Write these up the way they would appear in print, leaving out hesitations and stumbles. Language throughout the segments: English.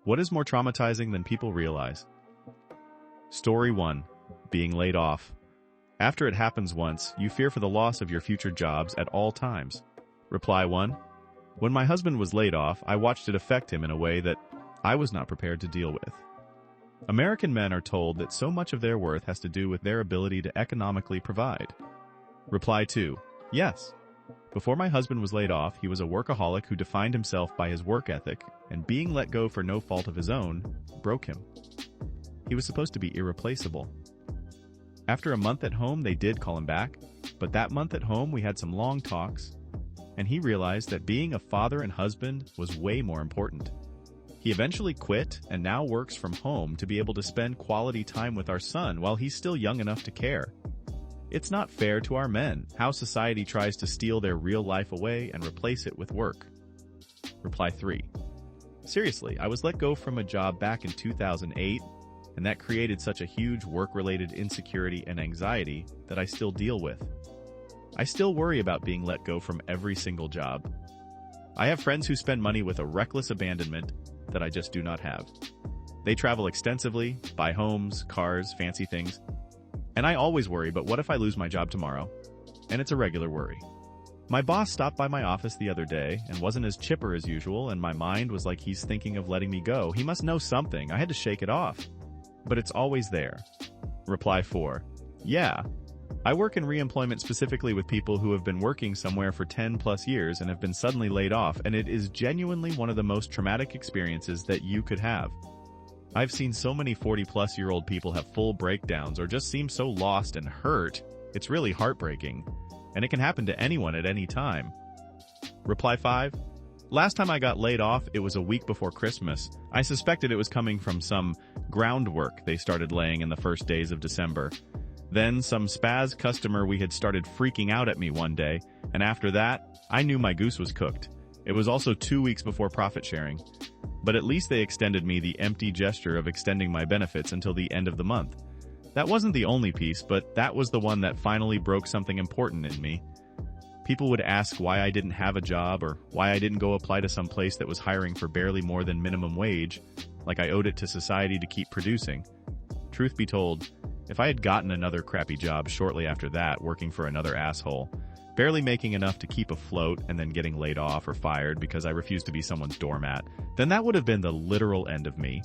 What is more traumatizing than people realize? Story 1. Being laid off. After it happens once, you fear for the loss of your future jobs at all times. Reply 1. When my husband was laid off, I watched it affect him in a way that I was not prepared to deal with. American men are told that so much of their worth has to do with their ability to economically provide. Reply 2. Yes. Before my husband was laid off, he was a workaholic who defined himself by his work ethic, and being let go for no fault of his own broke him. He was supposed to be irreplaceable. After a month at home, they did call him back, but that month at home we had some long talks, and he realized that being a father and husband was way more important. He eventually quit and now works from home to be able to spend quality time with our son while he's still young enough to care. It's not fair to our men how society tries to steal their real life away and replace it with work. Reply 3. Seriously, I was let go from a job back in 2008, and that created such a huge work-related insecurity and anxiety that I still deal with. I still worry about being let go from every single job. I have friends who spend money with a reckless abandonment that I just do not have. They travel extensively, buy homes, cars, fancy things, and I always worry, but what if I lose my job tomorrow? And it's a regular worry. My boss stopped by my office the other day and wasn't as chipper as usual, and my mind was like he's thinking of letting me go. He must know something. I had to shake it off. But it's always there. Reply 4. Yeah. I work in reemployment specifically with people who have been working somewhere for 10 plus years and have been suddenly laid off, and it is genuinely one of the most traumatic experiences that you could have. I've seen so many 40-plus-year-old people have full breakdowns or just seem so lost and hurt. It's really heartbreaking, and it can happen to anyone at any time. Reply 5. Last time I got laid off, it was a week before Christmas. I suspected it was coming from some groundwork they started laying in the first days of December. Then some spaz customer we had started freaking out at me one day, and after that, I knew my goose was cooked. It was also 2 weeks before profit sharing. But at least they extended me the empty gesture of extending my benefits until the end of the month. That wasn't the only piece, but that was the one that finally broke something important in me. People would ask why I didn't have a job or why I didn't go apply to some place that was hiring for barely more than minimum wage, like I owed it to society to keep producing. Truth be told, if I had gotten another crappy job shortly after that, working for another asshole, barely making enough to keep afloat and then getting laid off or fired because I refused to be someone's doormat, then that would have been the literal end of me.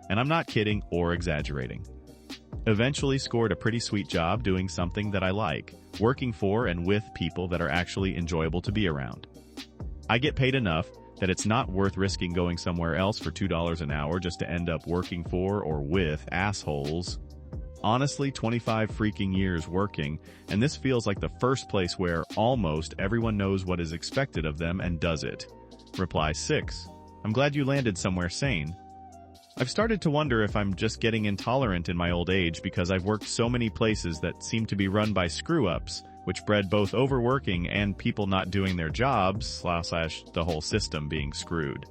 And I'm not kidding or exaggerating. Eventually scored a pretty sweet job doing something that I like, working for and with people that are actually enjoyable to be around. I get paid enough that it's not worth risking going somewhere else for $2 an hour just to end up working for or with assholes. Honestly, 25 freaking years working, and this feels like the first place where almost everyone knows what is expected of them and does it. Reply 6. I'm glad you landed somewhere sane. I've started to wonder if I'm just getting intolerant in my old age because I've worked so many places that seem to be run by screw-ups, which bred both overworking and people not doing their jobs, / the whole system being screwed.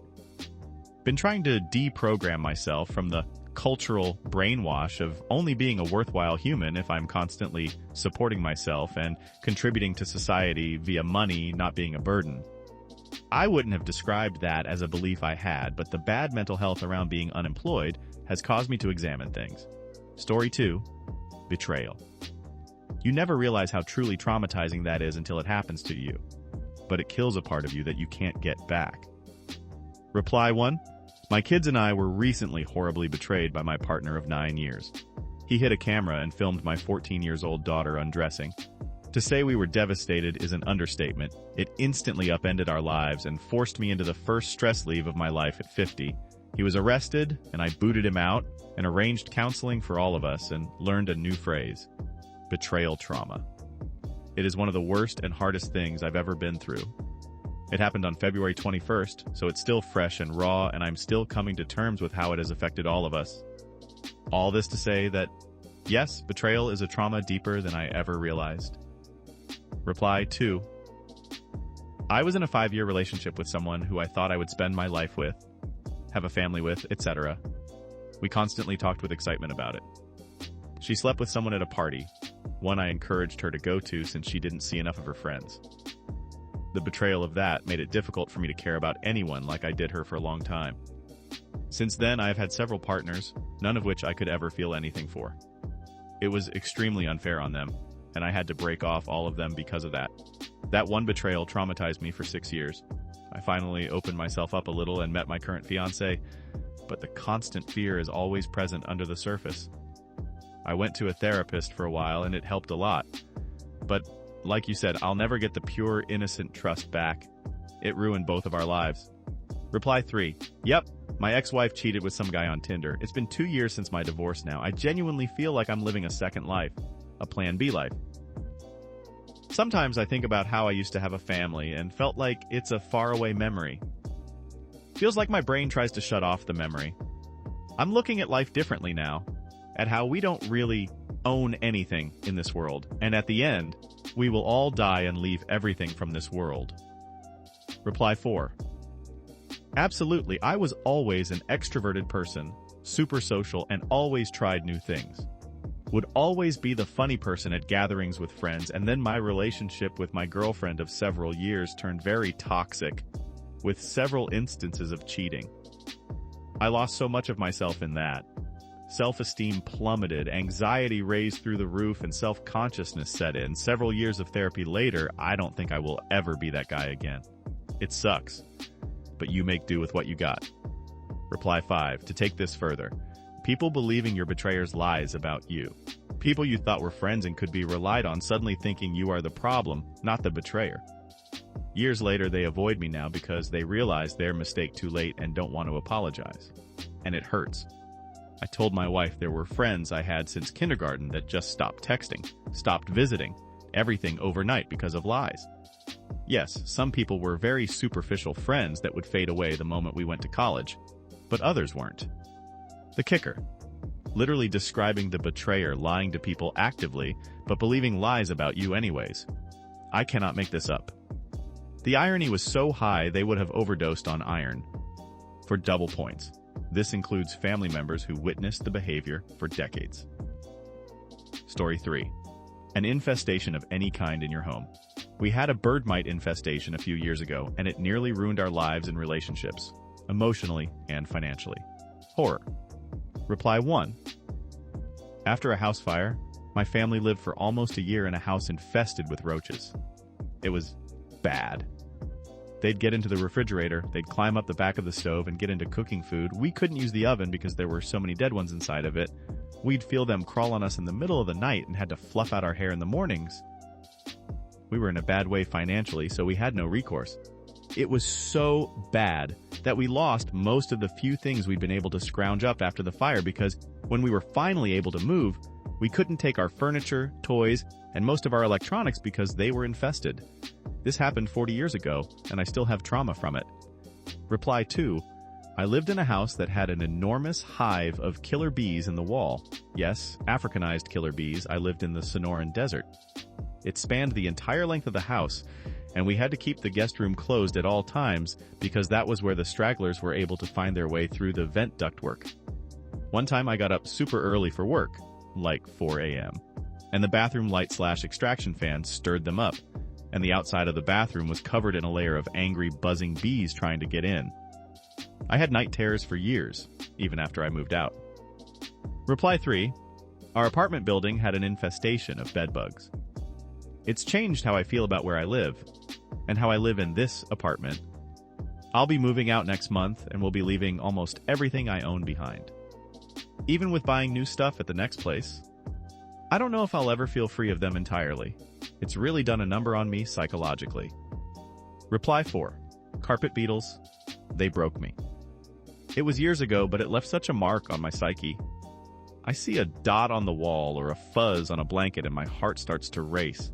Been trying to deprogram myself from the cultural brainwash of only being a worthwhile human if I'm constantly supporting myself and contributing to society via money not being a burden. I wouldn't have described that as a belief I had, but the bad mental health around being unemployed has caused me to examine things. Story 2. Betrayal. You never realize how truly traumatizing that is until it happens to you, but it kills a part of you that you can't get back. Reply 1. My kids and I were recently horribly betrayed by my partner of 9 years. He hid a camera and filmed my 14-year-old daughter undressing. To say we were devastated is an understatement. It instantly upended our lives and forced me into the first stress leave of my life at 50. He was arrested, and I booted him out and arranged counseling for all of us and learned a new phrase: betrayal trauma. It is one of the worst and hardest things I've ever been through. It happened on February 21st, so it's still fresh and raw, and I'm still coming to terms with how it has affected all of us. All this to say that, yes, betrayal is a trauma deeper than I ever realized. Reply 2. I was in a 5-year relationship with someone who I thought I would spend my life with, have a family with, etc. We constantly talked with excitement about it. She slept with someone at a party, one I encouraged her to go to since she didn't see enough of her friends. The betrayal of that made it difficult for me to care about anyone like I did her for a long time. Since then, I have had several partners, none of which I could ever feel anything for. It was extremely unfair on them, and I had to break off all of them because of that. That one betrayal traumatized me for 6 years. I finally opened myself up a little and met my current fiancé, but the constant fear is always present under the surface. I went to a therapist for a while and it helped a lot. But like you said, I'll never get the pure, innocent trust back. It ruined both of our lives. Reply 3. Yep, my ex-wife cheated with some guy on Tinder. It's been 2 years since my divorce now. I genuinely feel like I'm living a second life, a Plan B life. Sometimes I think about how I used to have a family and felt like it's a faraway memory. Feels like my brain tries to shut off the memory. I'm looking at life differently now, at how we don't really own anything in this world, and at the end, we will all die and leave everything from this world. Reply 4. Absolutely, I was always an extroverted person, super social, and always tried new things. Would always be the funny person at gatherings with friends, and then my relationship with my girlfriend of several years turned very toxic, with several instances of cheating. I lost so much of myself in that. Self-esteem plummeted, anxiety raised through the roof, and self-consciousness set in. Several years of therapy later, I don't think I will ever be that guy again. It sucks, but you make do with what you got. Reply 5. To take this further, people believing your betrayer's lies about you. People you thought were friends and could be relied on suddenly thinking you are the problem, not the betrayer. Years later, they avoid me now because they realize their mistake too late and don't want to apologize. And it hurts. I told my wife there were friends I had since kindergarten that just stopped texting, stopped visiting, everything overnight because of lies. Yes, some people were very superficial friends that would fade away the moment we went to college, but others weren't. The kicker. Literally describing the betrayer lying to people actively, but believing lies about you anyways. I cannot make this up. The irony was so high they would have overdosed on iron. For double points. This includes family members who witnessed the behavior for decades. Story 3. An infestation of any kind in your home. We had a bird mite infestation a few years ago, and it nearly ruined our lives and relationships, emotionally and financially. Horror. Reply 1. After a house fire, my family lived for almost a year in a house infested with roaches. It was bad. They'd get into the refrigerator, they'd climb up the back of the stove and get into cooking food. We couldn't use the oven because there were so many dead ones inside of it. We'd feel them crawl on us in the middle of the night and had to fluff out our hair in the mornings. We were in a bad way financially, so we had no recourse. It was so bad that we lost most of the few things we'd been able to scrounge up after the fire because when we were finally able to move, we couldn't take our furniture, toys, and most of our electronics because they were infested. This happened 40 years ago, and I still have trauma from it. Reply 2. I lived in a house that had an enormous hive of killer bees in the wall. Yes, Africanized killer bees. I lived in the Sonoran Desert. It spanned the entire length of the house, and we had to keep the guest room closed at all times because that was where the stragglers were able to find their way through the vent ductwork. One time I got up super early for work, like 4 a.m., and the bathroom light/extraction fan stirred them up, and the outside of the bathroom was covered in a layer of angry, buzzing bees trying to get in. I had night terrors for years, even after I moved out. Reply 3. Our apartment building had an infestation of bedbugs. It's changed how I feel about where I live, and how I live in this apartment. I'll be moving out next month, and will be leaving almost everything I own behind. Even with buying new stuff at the next place, I don't know if I'll ever feel free of them entirely. It's really done a number on me psychologically. Reply 4. Carpet beetles. They broke me. It was years ago, but it left such a mark on my psyche. I see a dot on the wall or a fuzz on a blanket and my heart starts to race.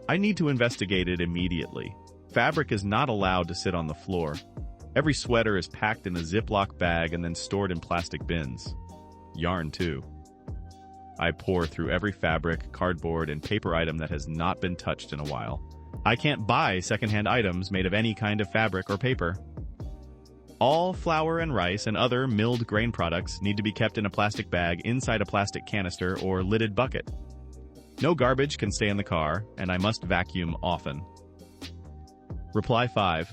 I need to investigate it immediately. Fabric is not allowed to sit on the floor. Every sweater is packed in a Ziploc bag and then stored in plastic bins. Yarn too. I pore through every fabric, cardboard, and paper item that has not been touched in a while. I can't buy secondhand items made of any kind of fabric or paper. All flour and rice and other milled grain products need to be kept in a plastic bag inside a plastic canister or lidded bucket. No garbage can stay in the car, and I must vacuum often. Reply 5.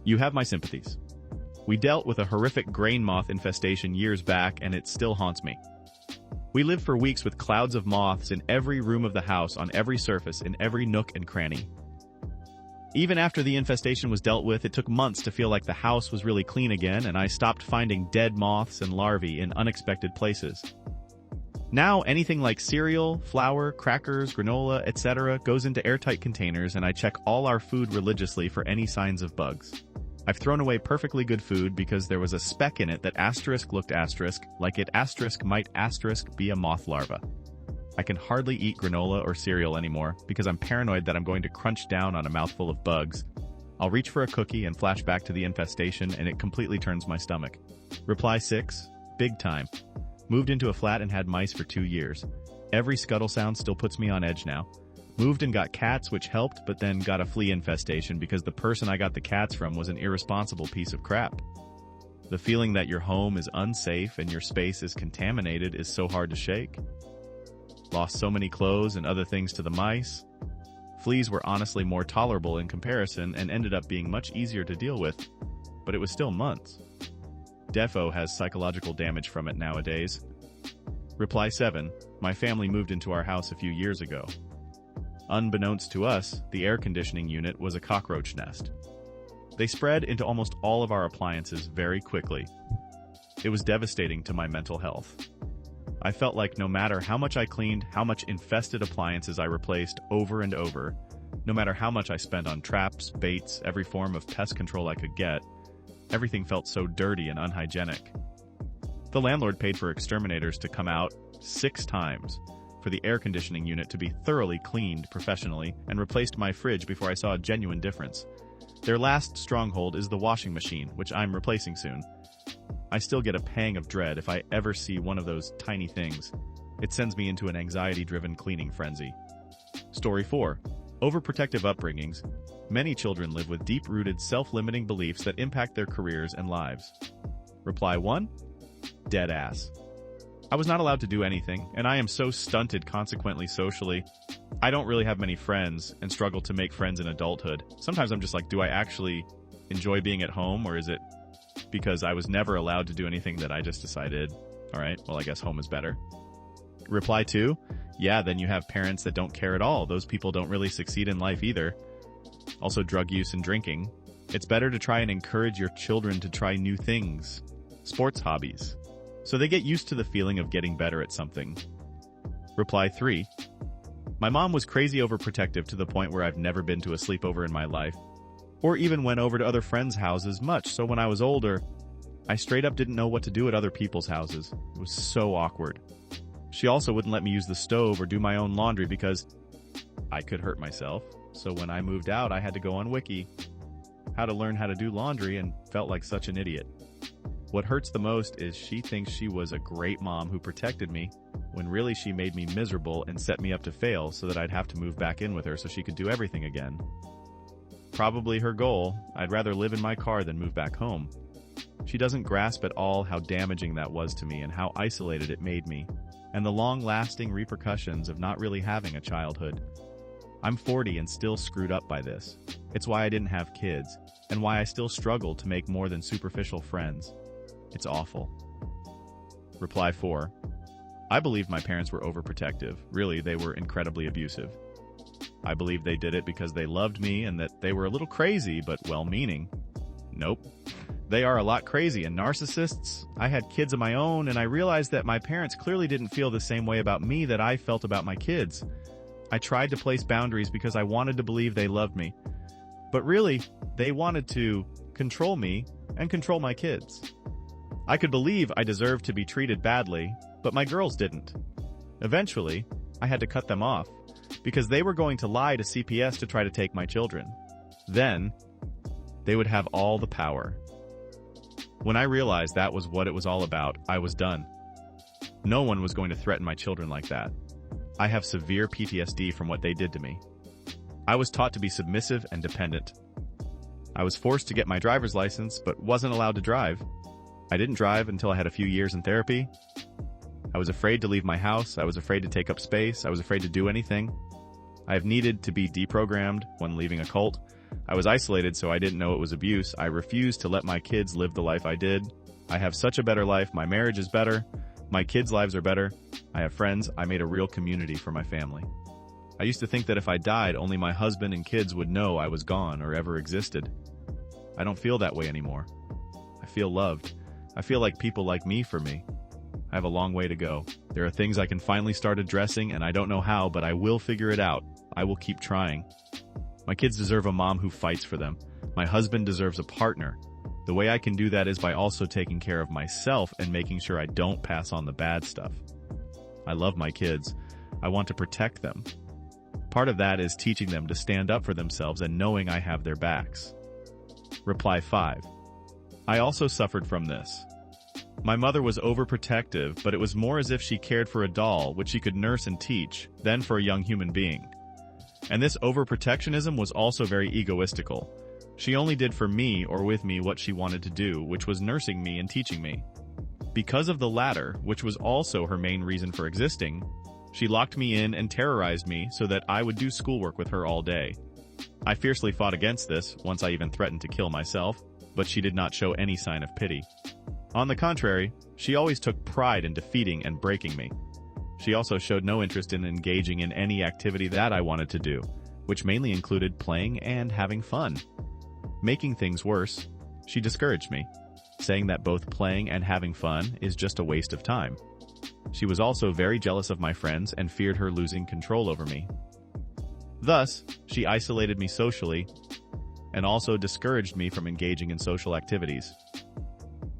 You have my sympathies. We dealt with a horrific grain moth infestation years back, and it still haunts me. We lived for weeks with clouds of moths in every room of the house, on every surface, in every nook and cranny. Even after the infestation was dealt with, it took months to feel like the house was really clean again, and I stopped finding dead moths and larvae in unexpected places. Now, anything like cereal, flour, crackers, granola, etc. goes into airtight containers, and I check all our food religiously for any signs of bugs. I've thrown away perfectly good food because there was a speck in it that looked like it might be a moth larva. I can hardly eat granola or cereal anymore because I'm paranoid that I'm going to crunch down on a mouthful of bugs. I'll reach for a cookie and flash back to the infestation, and it completely turns my stomach. Reply 6. Big time. Moved into a flat and had mice for 2 years. Every scuttle sound still puts me on edge now. Moved and got cats, which helped, but then got a flea infestation because the person I got the cats from was an irresponsible piece of crap. The feeling that your home is unsafe and your space is contaminated is so hard to shake. Lost so many clothes and other things to the mice. Fleas were honestly more tolerable in comparison and ended up being much easier to deal with, but it was still months. Defo has psychological damage from it nowadays. Reply 7. My family moved into our house a few years ago. Unbeknownst to us, the air conditioning unit was a cockroach nest. They spread into almost all of our appliances very quickly. It was devastating to my mental health. I felt like no matter how much I cleaned, how much infested appliances I replaced over and over, no matter how much I spent on traps, baits, every form of pest control I could get, everything felt so dirty and unhygienic. The landlord paid for exterminators to come out 6 times, for the air conditioning unit to be thoroughly cleaned professionally, and replaced my fridge before I saw a genuine difference. Their last stronghold is the washing machine, which I'm replacing soon. I still get a pang of dread if I ever see one of those tiny things. It sends me into an anxiety-driven cleaning frenzy. Story 4. Overprotective upbringings. Many children live with deep-rooted, self-limiting beliefs that impact their careers and lives. Reply 1. Dead ass. I was not allowed to do anything, and I am so stunted consequently socially. I don't really have many friends and struggle to make friends in adulthood. Sometimes I'm just like, do I actually enjoy being at home, or is it because I was never allowed to do anything that I just decided, all right, well, I guess home is better? Reply 2. Yeah, then you have parents that don't care at all. Those people don't really succeed in life either. Also, drug use and drinking. It's better to try and encourage your children to try new things, sports hobbies, so they get used to the feeling of getting better at something. Reply 3. My mom was crazy overprotective to the point where I've never been to a sleepover in my life, or even went over to other friends' houses much, so when I was older, I straight up didn't know what to do at other people's houses. It was so awkward. She also wouldn't let me use the stove or do my own laundry because I could hurt myself, so when I moved out, I had to go on Wiki, how to learn how to do laundry, and felt like such an idiot. What hurts the most is she thinks she was a great mom who protected me, when really she made me miserable and set me up to fail so that I'd have to move back in with her so she could do everything again. Probably her goal. I'd rather live in my car than move back home. She doesn't grasp at all how damaging that was to me and how isolated it made me, and the long-lasting repercussions of not really having a childhood. I'm 40 and still screwed up by this. It's why I didn't have kids, and why I still struggle to make more than superficial friends. It's awful. Reply 4. I believe my parents were overprotective. Really, they were incredibly abusive. I believe they did it because they loved me and that they were a little crazy but well-meaning. Nope. They are a lot crazy and narcissists. I had kids of my own, and I realized that my parents clearly didn't feel the same way about me that I felt about my kids. I tried to place boundaries because I wanted to believe they loved me. But really, they wanted to control me and control my kids. I could believe I deserved to be treated badly, but my girls didn't. Eventually, I had to cut them off, because they were going to lie to CPS to try to take my children. Then, they would have all the power. When I realized that was what it was all about, I was done. No one was going to threaten my children like that. I have severe PTSD from what they did to me. I was taught to be submissive and dependent. I was forced to get my driver's license, but wasn't allowed to drive. I didn't drive until I had a few years in therapy. I was afraid to leave my house. I was afraid to take up space. I was afraid to do anything. I have needed to be deprogrammed when leaving a cult. I was isolated, so I didn't know it was abuse. I refused to let my kids live the life I did. I have such a better life. My marriage is better. My kids' lives are better. I have friends. I made a real community for my family. I used to think that if I died, only my husband and kids would know I was gone or ever existed. I don't feel that way anymore. I feel loved. I feel like people like me for me. I have a long way to go. There are things I can finally start addressing, and I don't know how, but I will figure it out. I will keep trying. My kids deserve a mom who fights for them. My husband deserves a partner. The way I can do that is by also taking care of myself and making sure I don't pass on the bad stuff. I love my kids. I want to protect them. Part of that is teaching them to stand up for themselves and knowing I have their backs. Reply 5. I also suffered from this. My mother was overprotective, but it was more as if she cared for a doll, which she could nurse and teach, than for a young human being. And this overprotectionism was also very egoistical. She only did for me or with me what she wanted to do, which was nursing me and teaching me. Because of the latter, which was also her main reason for existing, she locked me in and terrorized me so that I would do schoolwork with her all day. I fiercely fought against this, once I even threatened to kill myself, but she did not show any sign of pity. On the contrary, she always took pride in defeating and breaking me. She also showed no interest in engaging in any activity that I wanted to do, which mainly included playing and having fun. Making things worse, she discouraged me, saying that both playing and having fun is just a waste of time. She was also very jealous of my friends and feared her losing control over me. Thus, she isolated me socially and also discouraged me from engaging in social activities.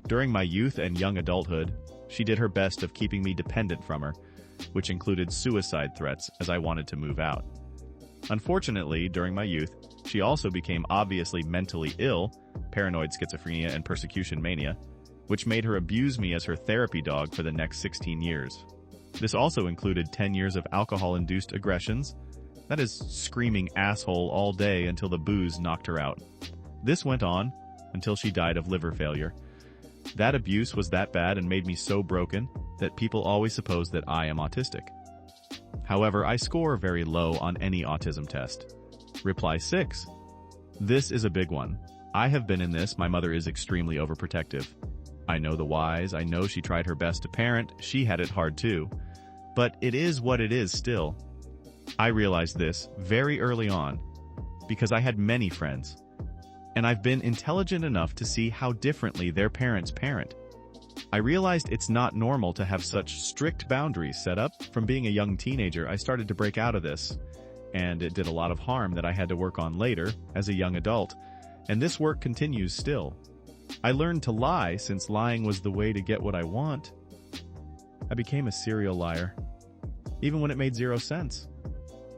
During my youth and young adulthood, she did her best of keeping me dependent from her, which included suicide threats as I wanted to move out. Unfortunately, during my youth, she also became obviously mentally ill, paranoid schizophrenia and persecution mania, which made her abuse me as her therapy dog for the next 16 years. This also included 10 years of alcohol-induced aggressions, that is, screaming asshole all day until the booze knocked her out. This went on until she died of liver failure. That abuse was that bad and made me so broken that people always suppose that I am autistic. However, I score very low on any autism test. Reply 6. This is a big one. I have been in this. My mother is extremely overprotective. I know the whys. I know she tried her best to parent. She had it hard too. But it is what it is still. I realized this very early on because I had many friends, and I've been intelligent enough to see how differently their parents parent. I realized it's not normal to have such strict boundaries set up. From being a young teenager, I started to break out of this, and it did a lot of harm that I had to work on later as a young adult, and this work continues still. I learned to lie since lying was the way to get what I want. I became a serial liar, even when it made 0 sense.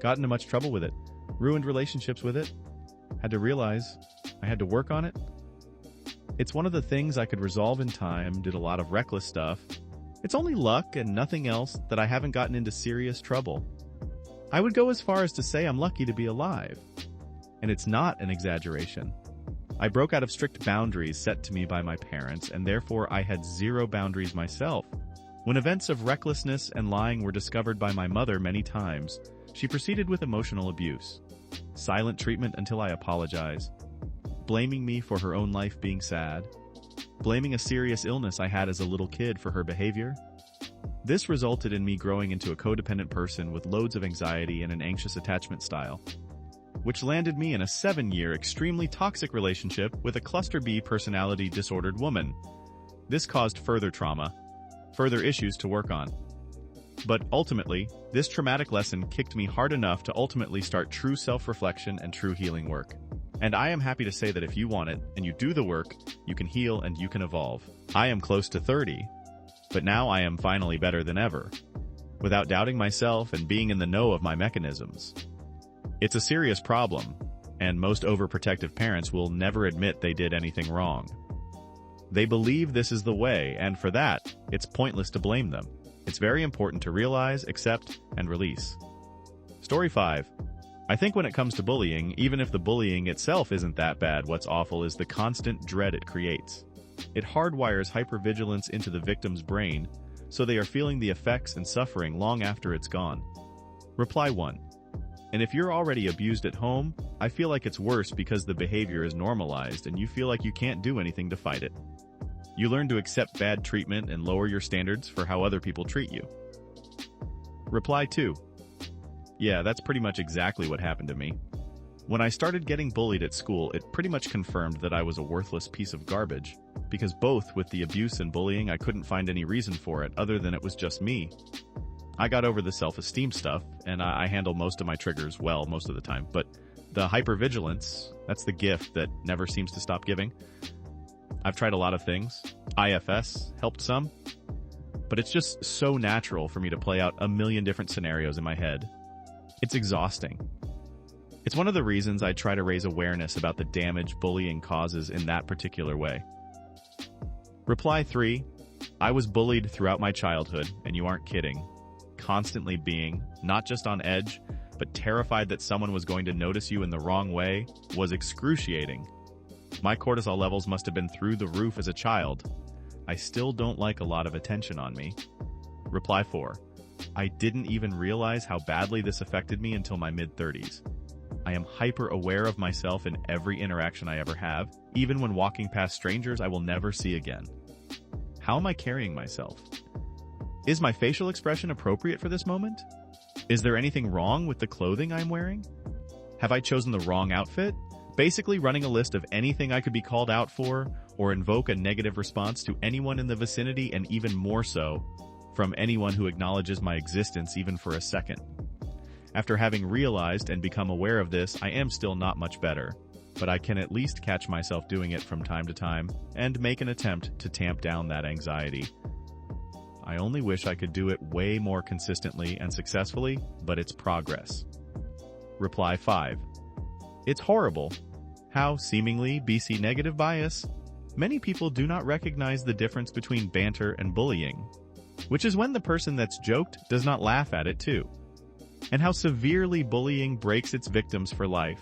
Got into much trouble with it, ruined relationships with it, had to realize I had to work on it. It's one of the things I could resolve in time, did a lot of reckless stuff. It's only luck and nothing else that I haven't gotten into serious trouble. I would go as far as to say I'm lucky to be alive. And it's not an exaggeration. I broke out of strict boundaries set to me by my parents, and therefore I had 0 boundaries myself. When events of recklessness and lying were discovered by my mother many times, she proceeded with emotional abuse, silent treatment until I apologize, blaming me for her own life being sad, blaming a serious illness I had as a little kid for her behavior. This resulted in me growing into a codependent person with loads of anxiety and an anxious attachment style, which landed me in a 7-year extremely toxic relationship with a cluster B personality disordered woman. This caused further trauma, further issues to work on. But ultimately, this traumatic lesson kicked me hard enough to ultimately start true self-reflection and true healing work. And I am happy to say that if you want it, and you do the work, you can heal and you can evolve. I am close to 30, but now I am finally better than ever, without doubting myself and being in the know of my mechanisms. It's a serious problem, and most overprotective parents will never admit they did anything wrong. They believe this is the way, and for that, it's pointless to blame them. It's very important to realize, accept, and release. Story 5. I think when it comes to bullying, even if the bullying itself isn't that bad, what's awful is the constant dread it creates. It hardwires hypervigilance into the victim's brain, so they are feeling the effects and suffering long after it's gone. Reply 1. And if you're already abused at home, I feel like it's worse because the behavior is normalized and you feel like you can't do anything to fight it. You learn to accept bad treatment and lower your standards for how other people treat you. Reply 2. Yeah, that's pretty much exactly what happened to me. When I started getting bullied at school, it pretty much confirmed that I was a worthless piece of garbage, because both with the abuse and bullying, I couldn't find any reason for it other than it was just me. I got over the self-esteem stuff, and I handle most of my triggers well most of the time, but the hypervigilance, that's the gift that never seems to stop giving. I've tried a lot of things. IFS helped some, but it's just so natural for me to play out a million different scenarios in my head. It's exhausting. It's one of the reasons I try to raise awareness about the damage bullying causes in that particular way. Reply 3. I was bullied throughout my childhood, and you aren't kidding. Constantly being, not just on edge, but terrified that someone was going to notice you in the wrong way was excruciating. My cortisol levels must have been through the roof as a child. I still don't like a lot of attention on me. Reply 4. I didn't even realize how badly this affected me until my mid-30s. I am hyper-aware of myself in every interaction I ever have, even when walking past strangers I will never see again. How am I carrying myself? Is my facial expression appropriate for this moment? Is there anything wrong with the clothing I'm wearing? Have I chosen the wrong outfit? Basically running a list of anything I could be called out for, or invoke a negative response to anyone in the vicinity, and even more so, from anyone who acknowledges my existence even for a second. After having realized and become aware of this, I am still not much better, but I can at least catch myself doing it from time to time and make an attempt to tamp down that anxiety. I only wish I could do it way more consistently and successfully, but it's progress. Reply 5. It's horrible how, seemingly BC negative bias, many people do not recognize the difference between banter and bullying, which is when the person that's joked does not laugh at it too, and how severely bullying breaks its victims for life.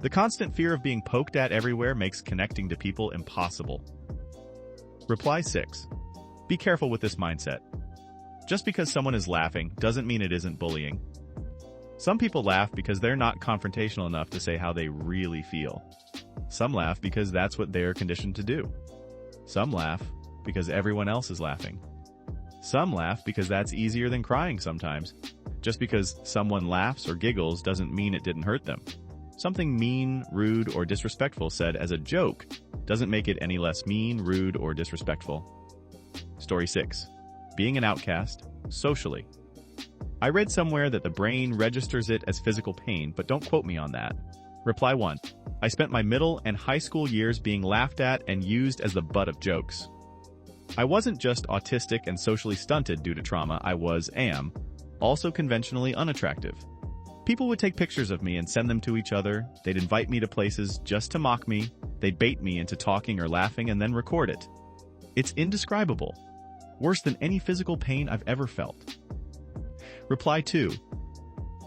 The constant fear of being poked at everywhere makes connecting to people impossible. Reply 6. Be careful with this mindset. Just because someone is laughing doesn't mean it isn't bullying. Some people laugh because they're not confrontational enough to say how they really feel. Some laugh because that's what they're conditioned to do. Some laugh because everyone else is laughing. Some laugh because that's easier than crying sometimes. Just because someone laughs or giggles doesn't mean it didn't hurt them. Something mean, rude, or disrespectful said as a joke doesn't make it any less mean, rude, or disrespectful. Story 6. Being an outcast, socially. I read somewhere that the brain registers it as physical pain, but don't quote me on that. Reply 1. I spent my middle and high school years being laughed at and used as the butt of jokes. I wasn't just autistic and socially stunted due to trauma, am also conventionally unattractive. People would take pictures of me and send them to each other. They'd invite me to places just to mock me. They'd bait me into talking or laughing and then record it. It's indescribable. Worse than any physical pain I've ever felt. Reply 2.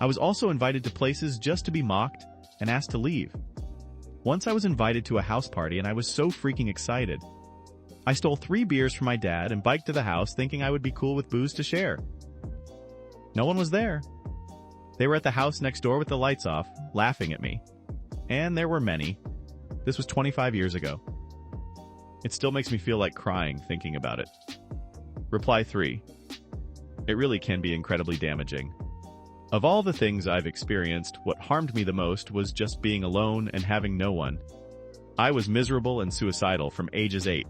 I was also invited to places just to be mocked and asked to leave. Once I was invited to a house party and I was so freaking excited. I stole 3 beers from my dad and biked to the house thinking I would be cool with booze to share. No one was there. They were at the house next door with the lights off, laughing at me. And there were many. This was 25 years ago. It still makes me feel like crying thinking about it. Reply 3. It really can be incredibly damaging. Of all the things I've experienced, what harmed me the most was just being alone and having no one. I was miserable and suicidal from ages 8,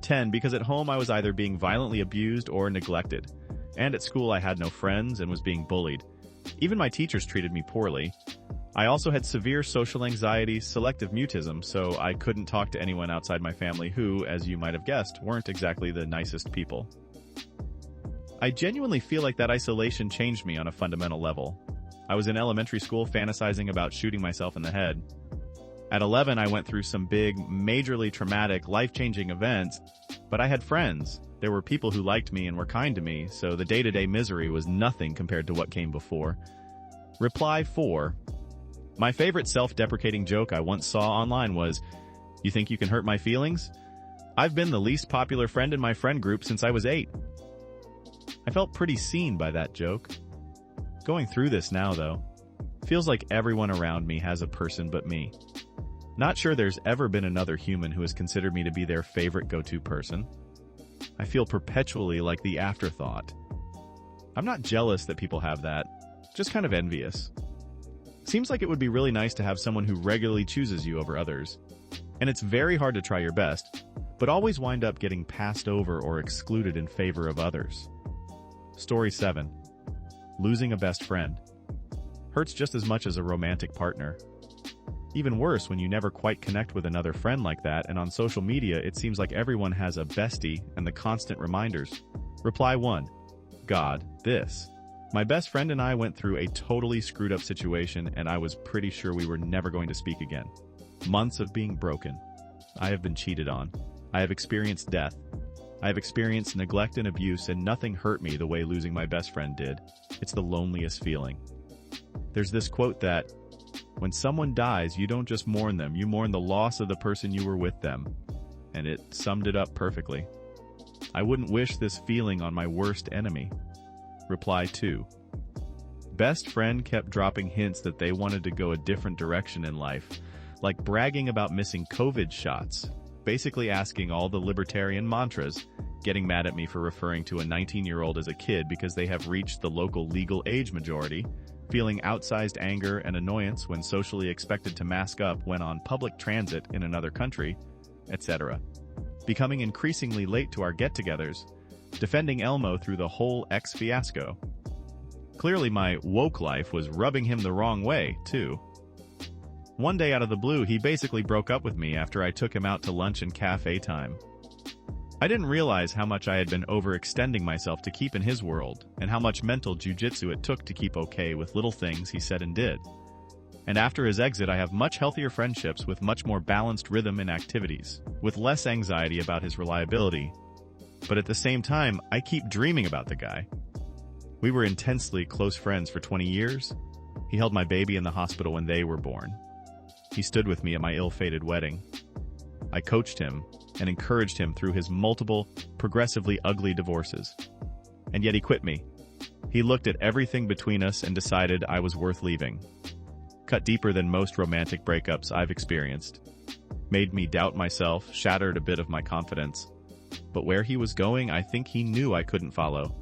10 because at home I was either being violently abused or neglected. And at school I had no friends and was being bullied. Even my teachers treated me poorly. I also had severe social anxiety, selective mutism, so I couldn't talk to anyone outside my family who, as you might have guessed, weren't exactly the nicest people. I genuinely feel like that isolation changed me on a fundamental level. I was in elementary school fantasizing about shooting myself in the head. At 11, I went through some big, majorly traumatic, life-changing events, but I had friends. There were people who liked me and were kind to me, so the day-to-day misery was nothing compared to what came before. Reply 4. My favorite self-deprecating joke I once saw online was, "You think you can hurt my feelings? I've been the least popular friend in my friend group since I was 8. I felt pretty seen by that joke. Going through this now, though. Feels like everyone around me has a person but me. Not sure there's ever been another human who has considered me to be their favorite go-to person. I feel perpetually like the afterthought. I'm not jealous that people have that, just kind of envious. Seems like it would be really nice to have someone who regularly chooses you over others. And it's very hard to try your best, but always wind up getting passed over or excluded in favor of others. Story 7. Losing a best friend. Hurts just as much as a romantic partner. Even worse when you never quite connect with another friend like that, and on social media it seems like everyone has a bestie and the constant reminders. Reply 1. God, this. My best friend and I went through a totally screwed up situation, and I was pretty sure we were never going to speak again. Months of being broken. I have been cheated on. I have experienced death. I have experienced neglect and abuse, and nothing hurt me the way losing my best friend did. It's the loneliest feeling. There's this quote that, when someone dies, you don't just mourn them, you mourn the loss of the person you were with them. And it summed it up perfectly. I wouldn't wish this feeling on my worst enemy. Reply 2. Best friend kept dropping hints that they wanted to go a different direction in life, like bragging about missing COVID shots, basically asking all the libertarian mantras, getting mad at me for referring to a 19-year-old as a kid because they have reached the local legal age majority, feeling outsized anger and annoyance when socially expected to mask up when on public transit in another country, etc. Becoming increasingly late to our get-togethers, defending Elmo through the whole ex fiasco. Clearly my woke life was rubbing him the wrong way, too. One day out of the blue, he basically broke up with me after I took him out to lunch and cafe time. I didn't realize how much I had been overextending myself to keep in his world, and how much mental jujitsu it took to keep okay with little things he said and did. And after his exit, I have much healthier friendships with much more balanced rhythm and activities, with less anxiety about his reliability. But at the same time, I keep dreaming about the guy. We were intensely close friends for 20 years. He held my baby in the hospital when they were born. He stood with me at my ill-fated wedding. I coached him and encouraged him through his multiple, progressively ugly divorces. And yet he quit me. He looked at everything between us and decided I was worth leaving. Cut deeper than most romantic breakups I've experienced. Made me doubt myself, shattered a bit of my confidence. But where he was going, I think he knew I couldn't follow.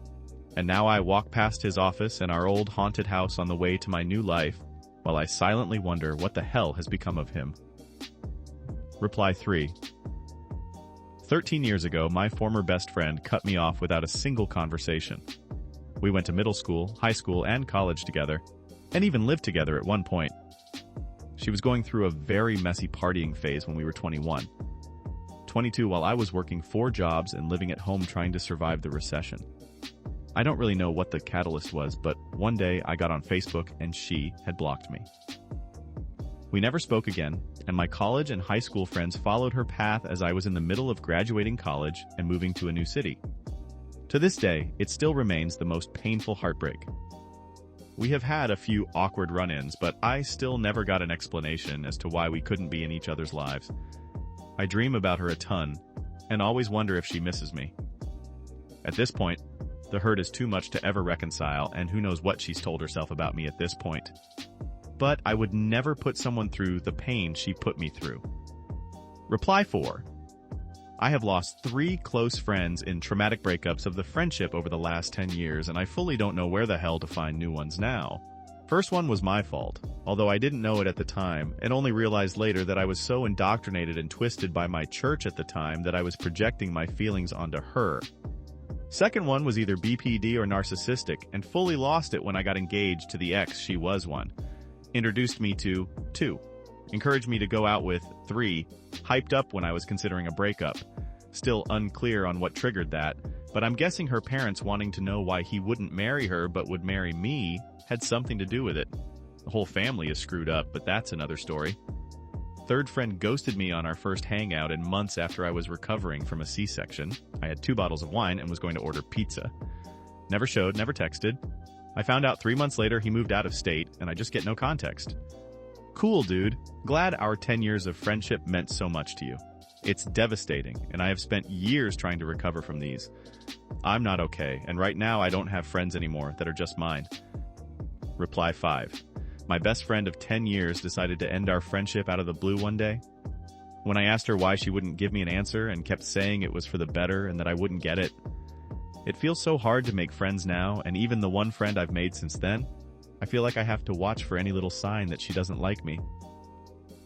And now I walk past his office and our old haunted house on the way to my new life, while I silently wonder what the hell has become of him. Reply 3. 13 years ago, my former best friend cut me off without a single conversation. We went to middle school, high school, and college together, and even lived together at one point. She was going through a very messy partying phase when we were 21. 22 while I was working 4 jobs and living at home trying to survive the recession. I don't really know what the catalyst was, but one day I got on Facebook and she had blocked me. We never spoke again, and my college and high school friends followed her path as I was in the middle of graduating college and moving to a new city. To this day, it still remains the most painful heartbreak. We have had a few awkward run-ins, but I still never got an explanation as to why we couldn't be in each other's lives. I dream about her a ton, and always wonder if she misses me. At this point, the hurt is too much to ever reconcile, and who knows what she's told herself about me at this point. But I would never put someone through the pain she put me through. Reply 4. I have lost 3 close friends in traumatic breakups of the friendship over the last 10 years, and I fully don't know where the hell to find new ones now. First one was my fault, although I didn't know it at the time, and only realized later that I was so indoctrinated and twisted by my church at the time that I was projecting my feelings onto her. Second one was either BPD or narcissistic, and fully lost it when I got engaged to the ex she was one. Introduced me to 2. Encouraged me to go out with 3. Hyped up when I was considering a breakup. Still unclear on what triggered that, but I'm guessing her parents wanting to know why he wouldn't marry her but would marry me had something to do with it. The whole family is screwed up, but that's another story. Third friend ghosted me on our first hangout in months after I was recovering from a C-section. I had 2 bottles of wine and was going to order pizza. Never showed, never texted. I found out 3 months later he moved out of state, and I just get no context. Cool, dude. Glad our 10 years of friendship meant so much to you. It's devastating, and I have spent years trying to recover from these. I'm not okay, and right now I don't have friends anymore that are just mine. Reply 5. My best friend of 10 years decided to end our friendship out of the blue one day. When I asked her why she wouldn't give me an answer and kept saying it was for the better and that I wouldn't get it. It feels so hard to make friends now, and even the one friend I've made since then, I feel like I have to watch for any little sign that she doesn't like me.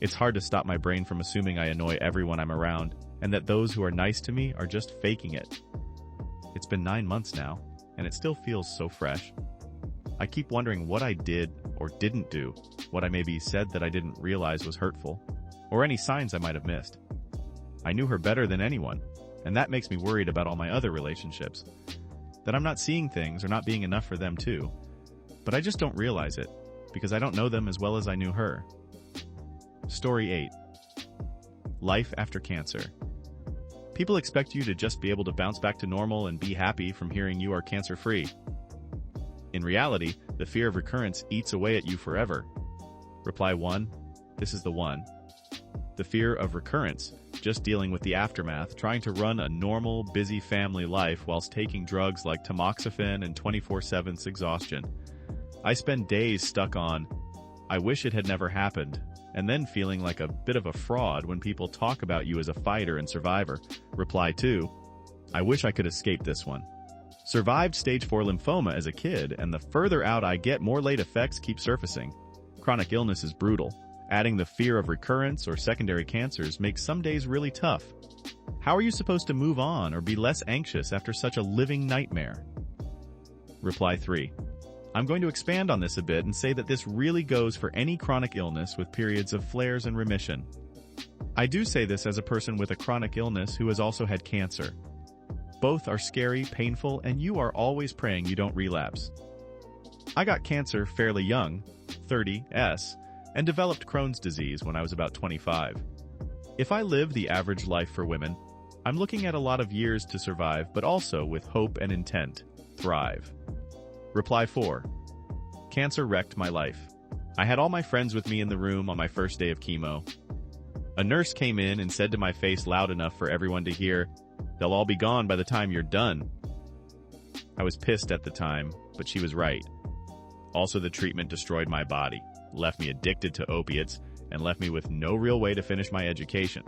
It's hard to stop my brain from assuming I annoy everyone I'm around, and that those who are nice to me are just faking it. It's been 9 months now, and it still feels so fresh. I keep wondering what I did or didn't do, what I maybe said that I didn't realize was hurtful, or any signs I might have missed. I knew her better than anyone, and that makes me worried about all my other relationships. That I'm not seeing things or not being enough for them too. But I just don't realize it, because I don't know them as well as I knew her. Story 8. Life after cancer. People expect you to just be able to bounce back to normal and be happy from hearing you are cancer-free. In reality, the fear of recurrence eats away at you forever. Reply 1. This is the one. The fear of recurrence, just dealing with the aftermath, trying to run a normal, busy family life whilst taking drugs like tamoxifen and 24/7 exhaustion. I spend days stuck on, I wish it had never happened, and then feeling like a bit of a fraud when people talk about you as a fighter and survivor. Reply 2. I wish I could escape this one. Survived stage 4 lymphoma as a kid, and the further out I get, more late effects keep surfacing. Chronic illness is brutal. Adding the fear of recurrence or secondary cancers makes some days really tough. How are you supposed to move on or be less anxious after such a living nightmare? Reply 3. I'm going to expand on this a bit and say that this really goes for any chronic illness with periods of flares and remission. I do say this as a person with a chronic illness who has also had cancer. Both are scary, painful, and you are always praying you don't relapse. I got cancer fairly young, 30s, and developed Crohn's disease when I was about 25. If I live the average life for women, I'm looking at a lot of years to survive, but also with hope and intent, thrive. Reply 4. Cancer wrecked my life. I had all my friends with me in the room on my first day of chemo. A nurse came in and said to my face loud enough for everyone to hear, "They'll all be gone by the time you're done." I was pissed at the time, but she was right. Also, the treatment destroyed my body, left me addicted to opiates, and left me with no real way to finish my education.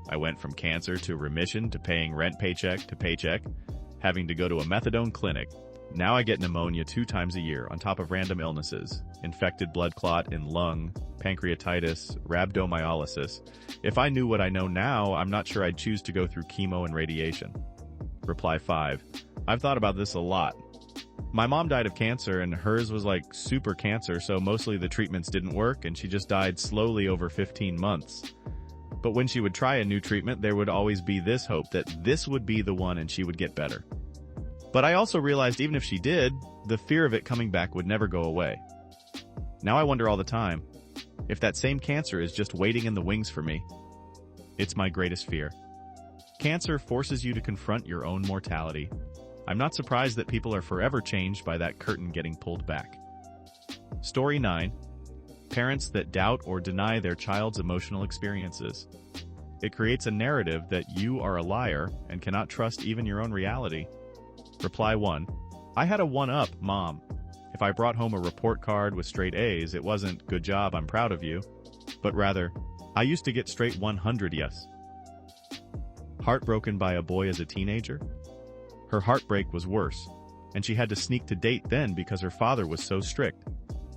I went from cancer to remission to paying rent paycheck to paycheck, having to go to a methadone clinic. Now I get pneumonia 2 times a year on top of random illnesses, infected blood clot in lung, pancreatitis, rhabdomyolysis. If I knew what I know now, I'm not sure I'd choose to go through chemo and radiation. Reply 5. I've thought about this a lot. My mom died of cancer, and hers was like super cancer, so mostly the treatments didn't work, and she just died slowly over 15 months. But when she would try a new treatment, there would always be this hope that this would be the one and she would get better. But I also realized even if she did, the fear of it coming back would never go away. Now I wonder all the time, if that same cancer is just waiting in the wings for me. It's my greatest fear. Cancer forces you to confront your own mortality. I'm not surprised that people are forever changed by that curtain getting pulled back. Story 9. Parents that doubt or deny their child's emotional experiences. It creates a narrative that you are a liar and cannot trust even your own reality. Reply 1. I had a 1-up, Mom. If I brought home a report card with straight A's, it wasn't, "Good job, I'm proud of you," but rather, "I used to get straight 100 yes." Heartbroken by a boy as a teenager? Her heartbreak was worse, and she had to sneak to date then because her father was so strict.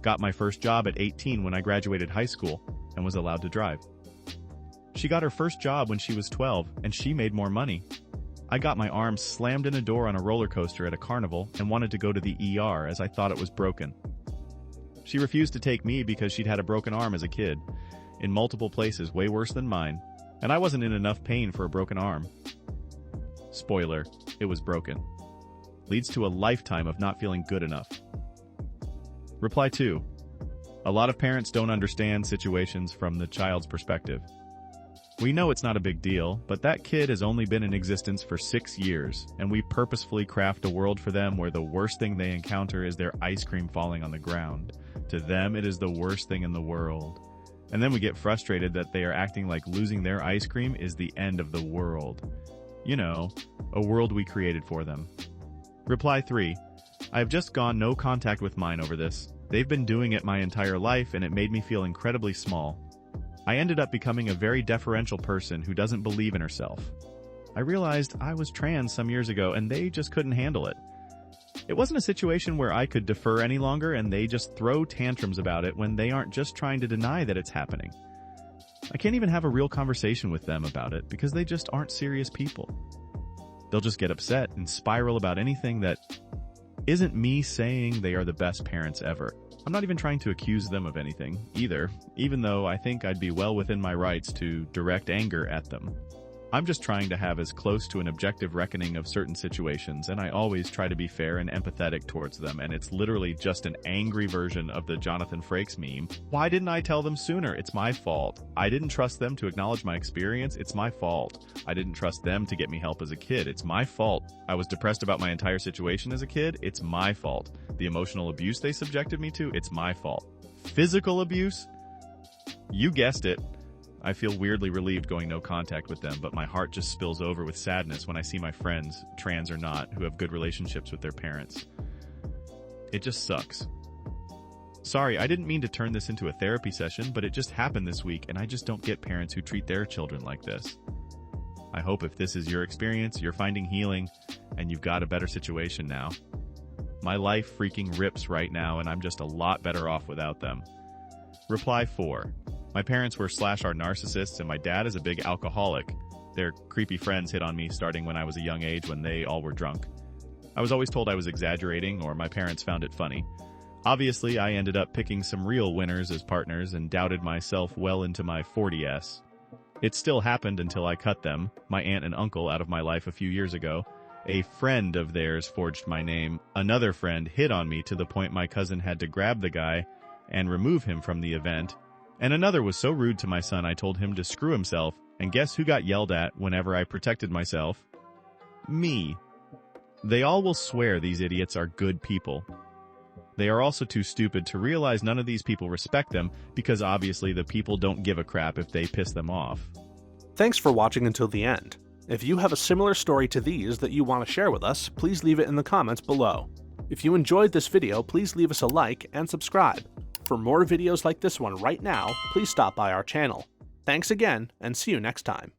Got my first job at 18 when I graduated high school and was allowed to drive. She got her first job when she was 12, and she made more money. I got my arm slammed in a door on a roller coaster at a carnival and wanted to go to the ER as I thought it was broken. She refused to take me because she'd had a broken arm as a kid, in multiple places way worse than mine, and I wasn't in enough pain for a broken arm. Spoiler, it was broken. Leads to a lifetime of not feeling good enough. Reply 2. A lot of parents don't understand situations from the child's perspective. We know it's not a big deal, but that kid has only been in existence for 6 years, and we purposefully craft a world for them where the worst thing they encounter is their ice cream falling on the ground. To them, it is the worst thing in the world. And then we get frustrated that they are acting like losing their ice cream is the end of the world. You know, a world we created for them. Reply 3. I have just gone no contact with mine over this. They've been doing it my entire life, and it made me feel incredibly small. I ended up becoming a very deferential person who doesn't believe in herself. I realized I was trans some years ago, and they just couldn't handle it. It wasn't a situation where I could defer any longer, and they just throw tantrums about it when they aren't just trying to deny that it's happening. I can't even have a real conversation with them about it because they just aren't serious people. They'll just get upset and spiral about anything that isn't me saying they are the best parents ever. I'm not even trying to accuse them of anything, either, even though I think I'd be well within my rights to direct anger at them. I'm just trying to have as close to an objective reckoning of certain situations, and I always try to be fair and empathetic towards them, and it's literally just an angry version of the Jonathan Frakes meme. Why didn't I tell them sooner? It's my fault. I didn't trust them to acknowledge my experience. It's my fault. I didn't trust them to get me help as a kid. It's my fault. I was depressed about my entire situation as a kid. It's my fault. The emotional abuse they subjected me to, it's my fault. Physical abuse? You guessed it. I feel weirdly relieved going no contact with them, but my heart just spills over with sadness when I see my friends, trans or not, who have good relationships with their parents. It just sucks. Sorry, I didn't mean to turn this into a therapy session, but it just happened this week, and I just don't get parents who treat their children like this. I hope if this is your experience, you're finding healing, and you've got a better situation now. My life freaking rips right now, and I'm just a lot better off without them. Reply 4. My parents were / are narcissists, and my dad is a big alcoholic. Their creepy friends hit on me starting when I was a young age when they all were drunk. I was always told I was exaggerating, or my parents found it funny. Obviously, I ended up picking some real winners as partners and doubted myself well into my 40s. It still happened until I cut them, my aunt and uncle, out of my life a few years ago. A friend of theirs forged my name. Another friend hit on me to the point my cousin had to grab the guy and remove him from the event. And another was so rude to my son I told him to screw himself, and guess who got yelled at whenever I protected myself? Me. They all will swear these idiots are good people. They are also too stupid to realize none of these people respect them, because obviously the people don't give a crap if they piss them off. Thanks for watching until the end. If you have a similar story to these that you want to share with us, please leave it in the comments below. If you enjoyed this video, please leave us a like and subscribe. For more videos like this one right now, please stop by our channel. Thanks again, and see you next time.